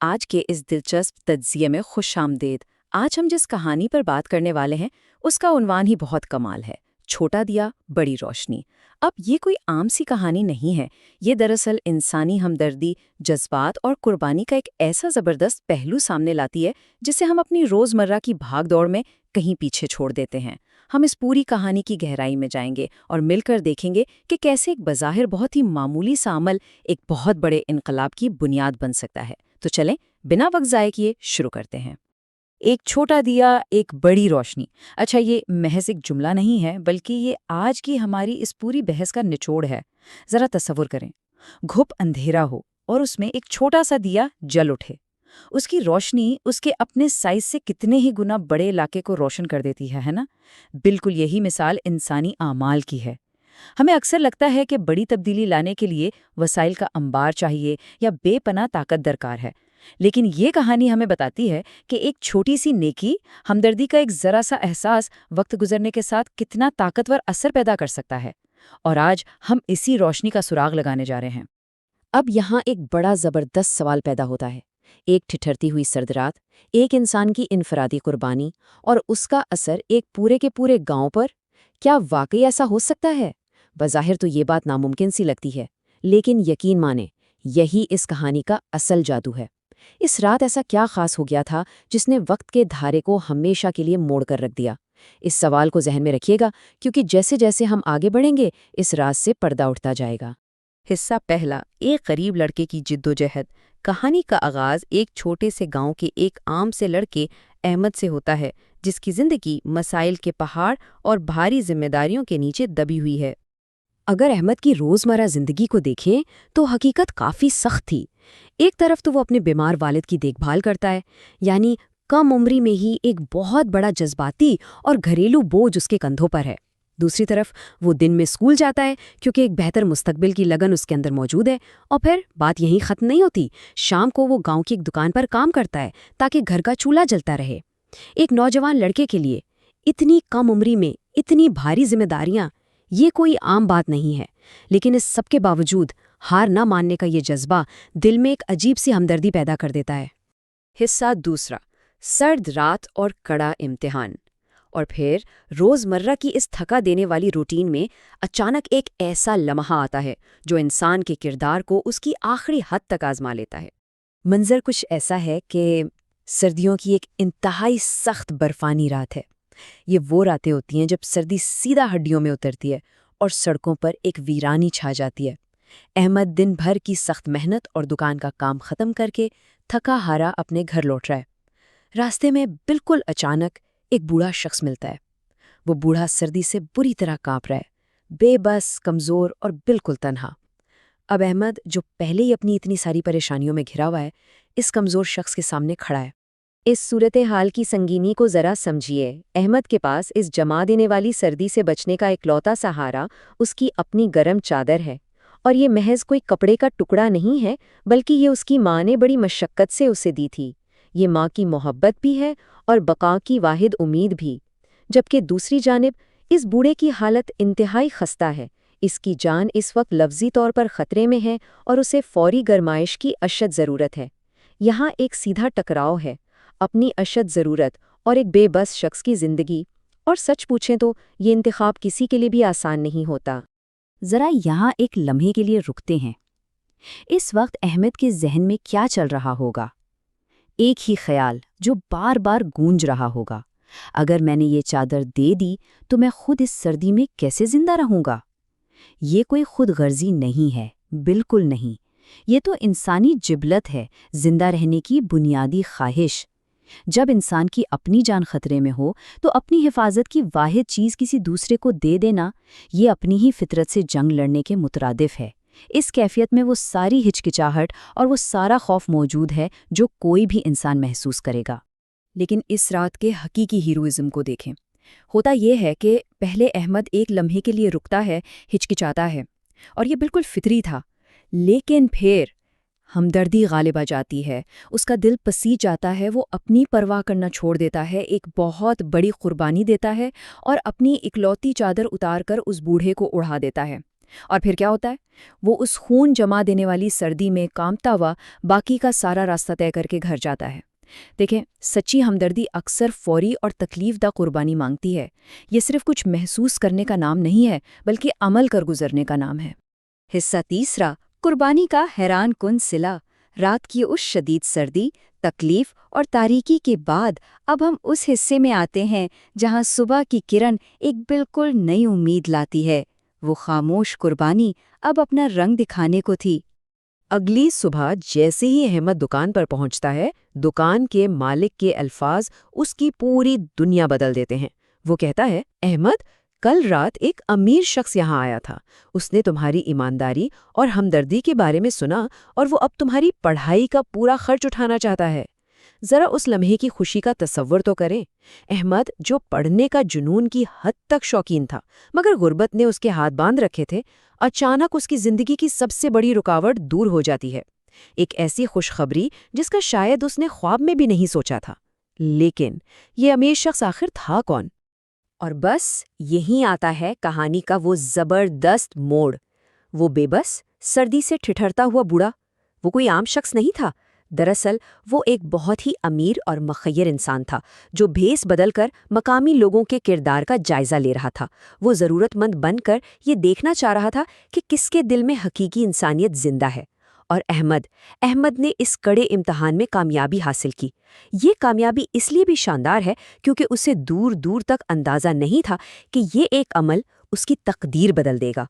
آج کے اس دلچسپ تجزیے میں خوش آمدید۔ آج ہم جس کہانی پر بات کرنے والے ہیں اس کا عنوان ہی بہت کمال ہے، چھوٹا دیا بڑی روشنی۔ اب یہ کوئی عام سی کہانی نہیں ہے، یہ دراصل انسانی ہمدردی، جذبات اور قربانی کا ایک ایسا زبردست پہلو سامنے لاتی ہے جسے ہم اپنی روزمرہ کی بھاگ دوڑ میں کہیں پیچھے چھوڑ دیتے ہیں۔ ہم اس پوری کہانی کی گہرائی میں جائیں گے اور مل کر دیکھیں گے کہ کیسے ایک بظاہر بہت ہی معمولی سا عمل ایک بہت بڑے انقلاب کی بنیاد بن سکتا ہے۔ تو چلیں بنا وقت ضائع کیے شروع کرتے ہیں۔ ایک چھوٹا دیا ایک بڑی روشنی۔ اچھا، یہ محض ایک جملہ نہیں ہے بلکہ یہ آج کی ہماری اس پوری بحث کا نچوڑ ہے۔ ذرا تصور کریں، گھپ اندھیرا ہو اور اس میں ایک چھوٹا سا دیا جل اٹھے۔ اس کی روشنی اس کے اپنے سائز سے کتنے ہی گنا بڑے علاقے کو روشن کر دیتی ہے نا؟ بالکل یہی مثال انسانی اعمال کی ہے۔ ہمیں اکثر لگتا ہے کہ بڑی تبدیلی لانے کے لیے وسائل کا انبار چاہیے یا بے پناہ طاقت درکار ہے، لیکن یہ کہانی ہمیں بتاتی ہے کہ ایک چھوٹی سی نیکی، ہمدردی کا ایک ذرا سا احساس وقت گزرنے کے ساتھ کتنا طاقتور اثر پیدا کر سکتا ہے۔ اور آج ہم اسی روشنی کا سراغ لگانے جا رہے ہیں۔ اب یہاں ایک بڑا زبردست سوال پیدا ہوتا ہے، ایک ٹھٹھرتی ہوئی سرد رات، ایک انسان کی انفرادی قربانی اور اس کا اثر ایک پورے کے پورے گاؤں پر۔ کیا واقعی ایسا ہو سکتا ہے؟ بظاہر تو یہ بات ناممکن سی لگتی ہے، لیکن یقین مانیں یہی اس کہانی کا اصل جادو ہے۔ اس رات ایسا کیا خاص ہو گیا تھا جس نے وقت کے دھارے کو ہمیشہ کے لیے موڑ کر رکھ دیا؟ اس سوال کو ذہن میں رکھیے گا، کیونکہ جیسے جیسے ہم آگے بڑھیں گے اس راز سے پردہ اٹھتا جائے گا۔ حصہ پہلا، ایک غریب لڑکے کی جدوجہد۔ کہانی کا آغاز ایک چھوٹے سے گاؤں کے ایک عام سے لڑکے احمد سے ہوتا ہے، جس کی زندگی مسائل کے پہاڑ اور بھاری ذمہ داریوں کے نیچے دبی ہوئی ہے۔ اگر احمد کی روزمرہ زندگی کو دیکھیں تو حقیقت کافی سخت تھی۔ ایک طرف تو وہ اپنے بیمار والد کی دیکھ بھال کرتا ہے، یعنی کم عمری میں ہی ایک بہت بڑا جذباتی اور گھریلو بوجھ اس کے کندھوں پر ہے۔ دوسری طرف وہ دن میں اسکول جاتا ہے کیونکہ ایک بہتر مستقبل کی لگن اس کے اندر موجود ہے، اور پھر بات یہیں ختم نہیں ہوتی۔ شام کو وہ گاؤں کی ایک دکان پر کام کرتا ہے تاکہ گھر کا چولہا جلتا رہے۔ ایک نوجوان لڑکے کے لیے اتنی کم عمری میں اتنی بھاری ذمہ داریاں، یہ کوئی عام بات نہیں ہے، لیکن اس سب کے باوجود ہار نہ ماننے کا یہ جذبہ دل میں ایک عجیب سی ہمدردی پیدا کر دیتا ہے۔ حصہ دوسرا، سرد رات اور کڑا امتحان۔ اور پھر روزمرہ کی اس تھکا دینے والی روٹین میں اچانک ایک ایسا لمحہ آتا ہے جو انسان کے کردار کو اس کی آخری حد تک آزما لیتا ہے۔ منظر کچھ ایسا ہے کہ سردیوں کی ایک انتہائی سخت برفانی رات ہے۔ یہ وہ راتیں ہوتی ہیں جب سردی سیدھا ہڈیوں میں اترتی ہے اور سڑکوں پر ایک ویرانی چھا جاتی ہے۔ احمد دن بھر کی سخت محنت اور دکان کا کام ختم کر کے تھکا ہارا اپنے گھر لوٹ رہا ہے۔ راستے میں بالکل اچانک ایک بوڑھا شخص ملتا ہے۔ وہ بوڑھا سردی سے بری طرح کانپ رہا ہے، بے بس، کمزور اور بالکل تنہا۔ اب احمد، جو پہلے ہی اپنی اتنی ساری پریشانیوں میں گھرا ہوا ہے، اس کمزور شخص کے سامنے کھڑا ہے۔ اس صورتحال کی سنگینی کو ذرا سمجھیے۔ احمد کے پاس اس جما دینے والی سردی سے بچنے کا اکلوتا سہارا اس کی اپنی گرم چادر ہے، اور یہ محض کوئی کپڑے کا ٹکڑا نہیں ہے، بلکہ یہ اس کی ماں نے بڑی مشقت سے اسے دی تھی۔ یہ ماں کی محبت بھی ہے اور بقا کی واحد امید بھی۔ جبکہ دوسری جانب اس بوڑھے کی حالت انتہائی خستہ ہے۔ اس کی جان اس وقت لفظی طور پر خطرے میں ہے اور اسے فوری گرمائش کی اشد ضرورت ہے۔ یہاں ایک سیدھا ٹکراؤ ہے، اپنی اشد ضرورت اور ایک بے بس شخص کی زندگی، اور سچ پوچھیں تو یہ انتخاب کسی کے لیے بھی آسان نہیں ہوتا۔ ذرا یہاں ایک لمحے کے لیے رکتے ہیں۔ اس وقت احمد کے ذہن میں کیا چل رہا ہوگا؟ ایک ہی خیال جو بار بار گونج رہا ہوگا، اگر میں نے یہ چادر دے دی تو میں خود اس سردی میں کیسے زندہ رہوں گا؟ یہ کوئی خود غرضی نہیں ہے، بالکل نہیں۔ یہ تو انسانی جبلت ہے، زندہ رہنے کی بنیادی خواہش۔ جب انسان کی اپنی جان خطرے میں ہو تو اپنی حفاظت کی واحد چیز کسی دوسرے کو دے دینا، یہ اپنی ہی فطرت سے جنگ لڑنے کے مترادف ہے۔ اس کیفیت میں وہ ساری ہچکچاہٹ اور وہ سارا خوف موجود ہے جو کوئی بھی انسان محسوس کرے گا۔ لیکن اس رات کے حقیقی ہیروئزم کو دیکھیں۔ ہوتا یہ ہے کہ پہلے احمد ایک لمحے کے لیے رکتا ہے، ہچکچاتا ہے، اور یہ بالکل فطری تھا، لیکن پھر ہمدردی غالب آ جاتی ہے، اس کا دل پسیج جاتا ہے، وہ اپنی پرواہ کرنا چھوڑ دیتا ہے، ایک بہت بڑی قربانی دیتا ہے اور اپنی اکلوتی چادر اتار کر اس بوڑھے کو اڑا دیتا ہے۔ اور پھر کیا ہوتا ہے؟ وہ اس خون جما دینے والی سردی میں کامتا ہوا باقی کا سارا راستہ طے کر کے گھر جاتا ہے۔ دیکھیں، سچی ہمدردی اکثر فوری اور تکلیف دہ قربانی مانگتی ہے۔ یہ صرف کچھ محسوس کرنے کا نام نہیں ہے، بلکہ عمل کر گزرنے کا نام ہے۔ حصہ تیسرا، قربانی کا حیران کن صلہ۔ رات کی اس شدید سردی، تکلیف اور تاریکی کے بعد اب ہم اس حصے میں آتے ہیں جہاں صبح کی کرن ایک بالکل نئی امید لاتی ہے۔ وہ خاموش قربانی اب اپنا رنگ دکھانے کو تھی۔ اگلی صبح جیسے ہی احمد دکان پر پہنچتا ہے، دکان کے مالک کے الفاظ اس کی پوری دنیا بدل دیتے ہیں۔ وہ کہتا ہے، احمد، کل رات ایک امیر شخص یہاں آیا تھا۔ اس نے تمہاری ایمانداری اور ہمدردی کے بارے میں سنا اور وہ اب تمہاری پڑھائی کا پورا خرچ اٹھانا چاہتا ہے۔ ذرا اس لمحے کی خوشی کا تصور تو کریں۔ احمد، جو پڑھنے کا جنون کی حد تک شوقین تھا مگر غربت نے اس کے ہاتھ باندھ رکھے تھے، اچانک اس کی زندگی کی سب سے بڑی رکاوٹ دور ہو جاتی ہے۔ ایک ایسی خوشخبری جس کا شاید اس نے خواب میں بھی نہیں سوچا تھا۔ لیکن یہ امیر شخص آخر تھا کون؟ اور بس یہیں آتا ہے کہانی کا وہ زبردست موڑ۔ وہ بے بس، سردی سے ٹھٹھرتا ہوا بوڑھا، وہ کوئی عام شخص نہیں تھا۔ دراصل وہ ایک بہت ہی امیر اور مخیر انسان تھا جو بھیس بدل کر مقامی لوگوں کے کردار کا جائزہ لے رہا تھا۔ وہ ضرورت مند بن کر یہ دیکھنا چاہ رہا تھا کہ کس کے دل میں حقیقی انسانیت زندہ ہے۔ اور احمد نے اس کڑے امتحان میں کامیابی حاصل کی۔ یہ کامیابی اس لیے بھی شاندار ہے کیونکہ اسے دور دور تک اندازہ نہیں تھا کہ یہ ایک عمل اس کی تقدیر بدل دے گا۔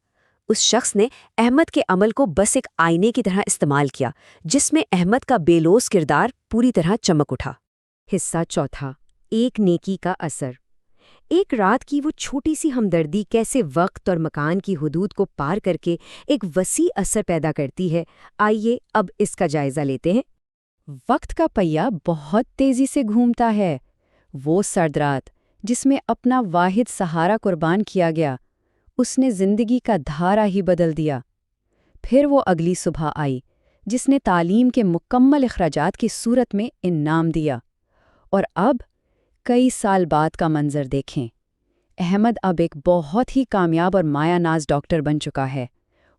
اس شخص نے احمد کے عمل کو بس ایک آئینے کی طرح استعمال کیا جس میں احمد کا بے لوث کردار پوری طرح چمک اٹھا۔ حصہ چوتھا، ایک نیکی کا اثر۔ ایک رات کی وہ چھوٹی سی ہمدردی کیسے وقت اور مکان کی حدود کو پار کر کے ایک وسیع اثر پیدا کرتی ہے، آئیے اب اس کا جائزہ لیتے ہیں۔ وقت کا پہیہ بہت تیزی سے گھومتا ہے۔ وہ سرد رات جس میں اپنا واحد سہارا قربان کیا گیا، اس نے زندگی کا دھارا ہی بدل دیا۔ پھر وہ اگلی صبح آئی جس نے تعلیم کے مکمل اخراجات کی صورت میں انعام دیا۔ اور اب کئی سال بعد کا منظر دیکھیں۔ احمد اب ایک بہت ہی کامیاب اور مایہ ناز ڈاکٹر بن چکا ہے۔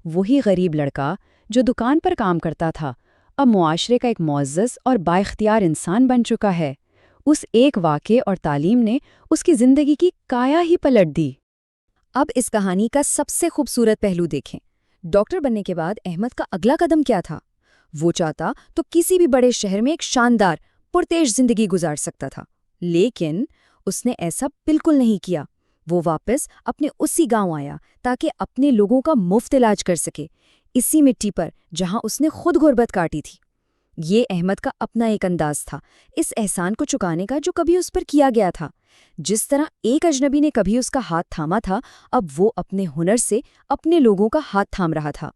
وہی غریب لڑکا جو دکان پر کام کرتا تھا اب معاشرے کا ایک معزز اور بااختیار انسان بن چکا ہے۔ اس ایک واقعے اور تعلیم نے اس کی زندگی کی کایا ہی پلٹ دی۔ اب اس کہانی کا سب سے خوبصورت پہلو دیکھیں۔ ڈاکٹر بننے کے بعد احمد کا اگلا قدم کیا تھا؟ وہ چاہتا تو کسی بھی بڑے شہر میں ایک شاندار، پرتیش زندگی گزار سکتا تھا، لیکن اس نے ایسا بالکل نہیں کیا۔ وہ واپس اپنے اسی گاؤں آیا تاکہ اپنے لوگوں کا مفت علاج کر سکے، اسی مٹی پر جہاں اس نے خود غربت کاٹی تھی۔ یہ احمد کا اپنا ایک انداز تھا اس احسان کو چکانے کا جو کبھی اس پر کیا گیا تھا۔ جس طرح ایک اجنبی نے کبھی اس کا ہاتھ تھاما تھا، اب وہ اپنے ہنر سے اپنے لوگوں کا ہاتھ تھام رہا تھا۔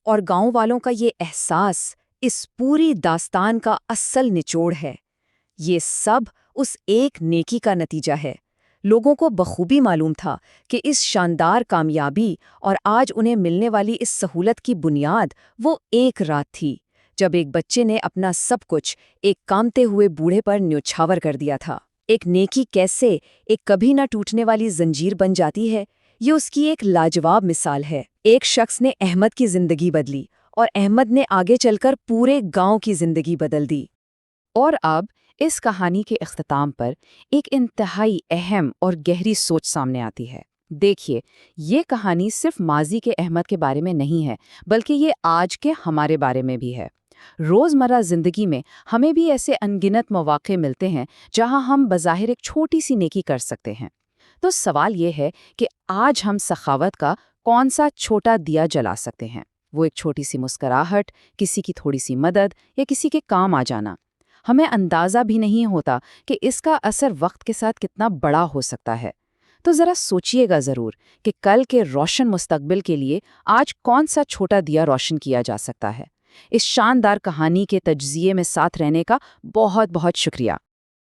اور گاؤں والوں کا یہ احساس اس پوری داستان کا اصل نچوڑ ہے۔ یہ سب اس ایک نیکی کا نتیجہ ہے۔ لوگوں کو بخوبی معلوم تھا کہ اس شاندار کامیابی اور آج انہیں ملنے والی اس سہولت کی بنیاد وہ ایک رات تھی جب ایک بچے نے اپنا سب کچھ ایک کامتے ہوئے بوڑھے پر نیوچھاور کر دیا تھا۔ ایک نیکی کیسے ایک کبھی نہ ٹوٹنے والی زنجیر بن جاتی ہے، یہ اس کی ایک لاجواب مثال ہے۔ ایک شخص نے احمد کی زندگی بدلی اور احمد نے آگے چل کر پورے گاؤں کی زندگی بدل دی۔ اور اب اس کہانی کے اختتام پر ایک انتہائی اہم اور گہری سوچ سامنے آتی ہے۔ دیکھیے، یہ کہانی صرف ماضی کے احمد کے بارے میں نہیں ہے، بلکہ یہ آج کے ہمارے بارے میں بھی ہے۔ روزمرہ زندگی میں ہمیں بھی ایسے انگنت مواقع ملتے ہیں جہاں ہم بظاہر ایک چھوٹی سی نیکی کر سکتے ہیں۔ تو سوال یہ ہے کہ آج ہم سخاوت کا کون سا چھوٹا دیا جلا سکتے ہیں؟ وہ ایک چھوٹی سی مسکراہٹ، کسی کی تھوڑی سی مدد یا کسی کے کام آ جانا۔ ہمیں اندازہ بھی نہیں ہوتا کہ اس کا اثر وقت کے ساتھ کتنا بڑا ہو سکتا ہے۔ تو ذرا سوچئے گا ضرور کہ کل کے روشن مستقبل کے لیے آج کون سا چھوٹا دیا روشن کیا جا سکتا ہے۔ اس شاندار کہانی کے تجزیے میں ساتھ رہنے کا بہت بہت شکریہ۔